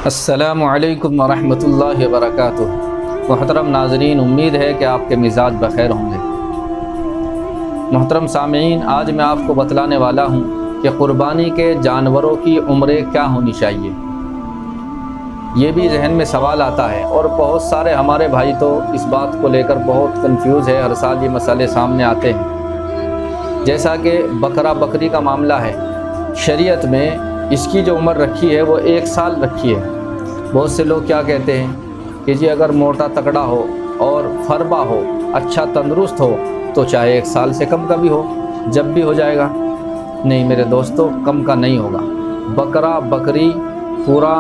السلام علیکم ورحمۃ اللہ وبرکاتہ۔ محترم ناظرین، امید ہے کہ آپ کے مزاج بخیر ہوں گے۔ محترم سامعین، آج میں آپ کو بتلانے والا ہوں کہ قربانی کے جانوروں کی عمریں کیا ہونی چاہیے۔ یہ بھی ذہن میں سوال آتا ہے اور بہت سارے ہمارے بھائی تو اس بات کو لے کر بہت کنفیوز ہے۔ ہر سال یہ مسئلے سامنے آتے ہیں، جیسا کہ بکرا بکری کا معاملہ ہے۔ شریعت میں اس کی جو عمر رکھی ہے وہ 1 سال رکھی ہے۔ بہت سے لوگ کیا کہتے ہیں کہ جی اگر موٹا تکڑا ہو اور فربا ہو، اچھا تندرست ہو، تو چاہے 1 سال سے کم کا بھی ہو، جب بھی ہو جائے گا۔ نہیں میرے دوستو، کم کا نہیں ہوگا۔ بکرا بکری پورا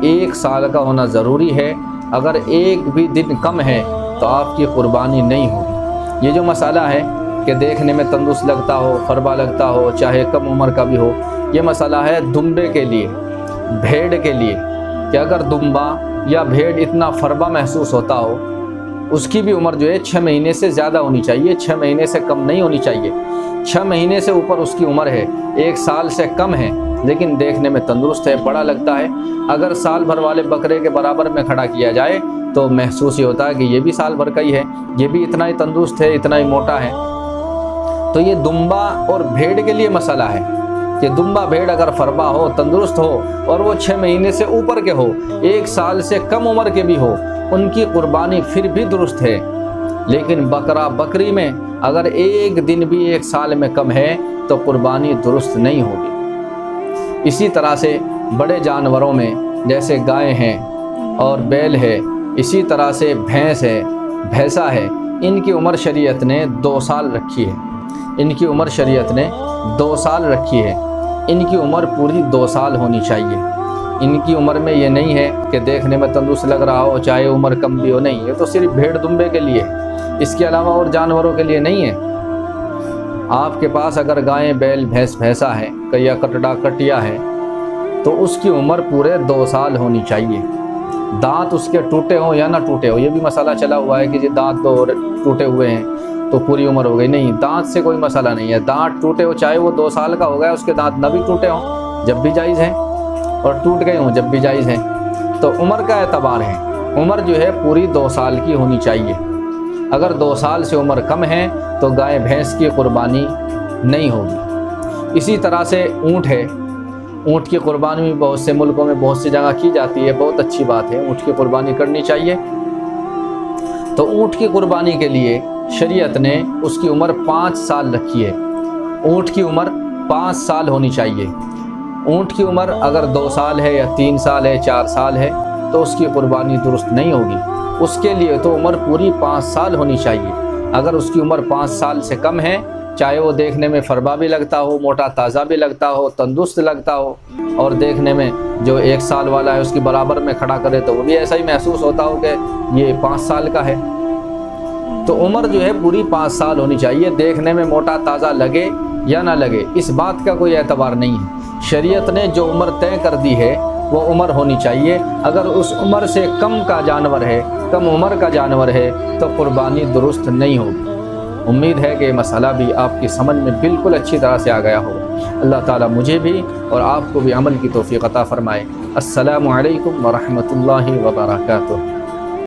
1 سال کا ہونا ضروری ہے۔ اگر ایک بھی دن کم ہے تو آپ کی قربانی نہیں ہوگی۔ یہ جو مسئلہ ہے کہ دیکھنے میں تندرست لگتا ہو، فربا لگتا ہو، چاہے کم عمر کا بھی ہو، یہ مسئلہ ہے دمبے کے لیے، بھیڑ کے لیے، کہ اگر دمبا یا بھیڑ اتنا فربا محسوس ہوتا ہو، اس کی بھی عمر جو ہے 6 مہینے سے زیادہ ہونی چاہیے، 6 مہینے سے کم نہیں ہونی چاہیے۔ 6 مہینے سے اوپر اس کی عمر ہے، 1 سال سے کم ہے لیکن دیکھنے میں تندرست ہے، بڑا لگتا ہے۔ اگر سال بھر والے بکرے کے برابر میں کھڑا کیا جائے تو محسوس یہ ہوتا ہے کہ یہ بھی سال بھر کا ہی ہے، یہ بھی اتنا ہی تندرست ہے، اتنا ہی موٹا ہے۔ تو یہ دمبا اور بھیڑ کے لیے مسئلہ ہے کہ دمبا بھیڑ اگر فربا ہو، تندرست ہو اور وہ 6 مہینے سے اوپر کے ہو، 1 سال سے کم عمر کے بھی ہو، ان کی قربانی پھر بھی درست ہے۔ لیکن بکرا بکری میں اگر ایک دن بھی 1 سال میں کم ہے تو قربانی درست نہیں ہوگی۔ اسی طرح سے بڑے جانوروں میں جیسے گائے ہیں اور بیل ہے، اسی طرح سے بھینس ہے، بھینسا ہے، ان کی عمر شریعت نے 2 سال رکھی ہے۔ ان کی عمر شریعت نے 2 سال رکھی ہے۔ ان کی عمر پوری 2 سال ہونی چاہیے۔ ان کی عمر میں یہ نہیں ہے کہ دیکھنے میں تندرست لگ رہا ہو چاہے عمر کم بھی ہو، نہیں، یہ تو صرف بھیڑ دمبے کے لیے، اس کے علاوہ اور جانوروں کے لیے نہیں ہے۔ آپ کے پاس اگر گائیں بیل بھینس بھینسا ہے یا کٹڑا کٹیا ہے تو اس کی عمر پورے 2 سال ہونی چاہیے۔ دانت اس کے ٹوٹے ہوں یا نہ ٹوٹے ہوں، یہ بھی مسئلہ چلا ہوا ہے کہ جی دانت تو ٹوٹے ہوئے ہیں تو پوری عمر ہو گئی۔ نہیں، دانت سے کوئی مسئلہ نہیں ہے۔ دانت ٹوٹے ہو، چاہے وہ 2 سال کا ہو گیا، اس کے دانت نہ بھی ٹوٹے ہوں جب بھی جائز ہیں، اور ٹوٹ گئے ہوں جب بھی جائز ہیں۔ تو عمر کا اعتبار ہے، عمر جو ہے پوری 2 سال کی ہونی چاہیے۔ اگر 2 سال سے عمر کم ہے تو گائے بھینس کی قربانی نہیں ہوگی۔ اسی طرح سے اونٹ ہے، اونٹ کی قربانی بھی بہت سے ملکوں میں بہت سی جگہ کی جاتی ہے، بہت اچھی بات ہے، اونٹ کی قربانی کرنی چاہیے۔ تو اونٹ کی قربانی کے لیے شریعت نے اس کی عمر 5 سال رکھی ہے۔ اونٹ کی عمر 5 سال ہونی چاہیے۔ اونٹ کی عمر اگر 2 سال ہے یا 3 سال ہے، 4 سال ہے تو اس کی قربانی درست نہیں ہوگی۔ اس کے لیے تو عمر پوری 5 سال ہونی چاہیے۔ اگر اس کی عمر 5 سال سے کم ہے، چاہے وہ دیکھنے میں فربا بھی لگتا ہو، موٹا تازہ بھی لگتا ہو، تندرست لگتا ہو، اور دیکھنے میں جو 1 سال والا ہے اس کی برابر میں کھڑا کرے تو وہ بھی ایسا ہی محسوس ہوتا ہو کہ یہ 5 سال کا ہے، تو عمر جو ہے پوری 5 سال ہونی چاہیے۔ دیکھنے میں موٹا تازہ لگے یا نہ لگے، اس بات کا کوئی اعتبار نہیں ہے۔ شریعت نے جو عمر طے کر دی ہے وہ عمر ہونی چاہیے۔ اگر اس عمر سے کم کا جانور ہے، کم عمر کا جانور ہے تو قربانی درست نہیں ہوگی۔ امید ہے کہ یہ مسئلہ بھی آپ کی سمجھ میں بالکل اچھی طرح سے آ گیا ہوگا۔ اللہ تعالیٰ مجھے بھی اور آپ کو بھی عمل کی توفیق عطا فرمائے۔ السلام علیکم ورحمۃ اللہ وبرکاتہ۔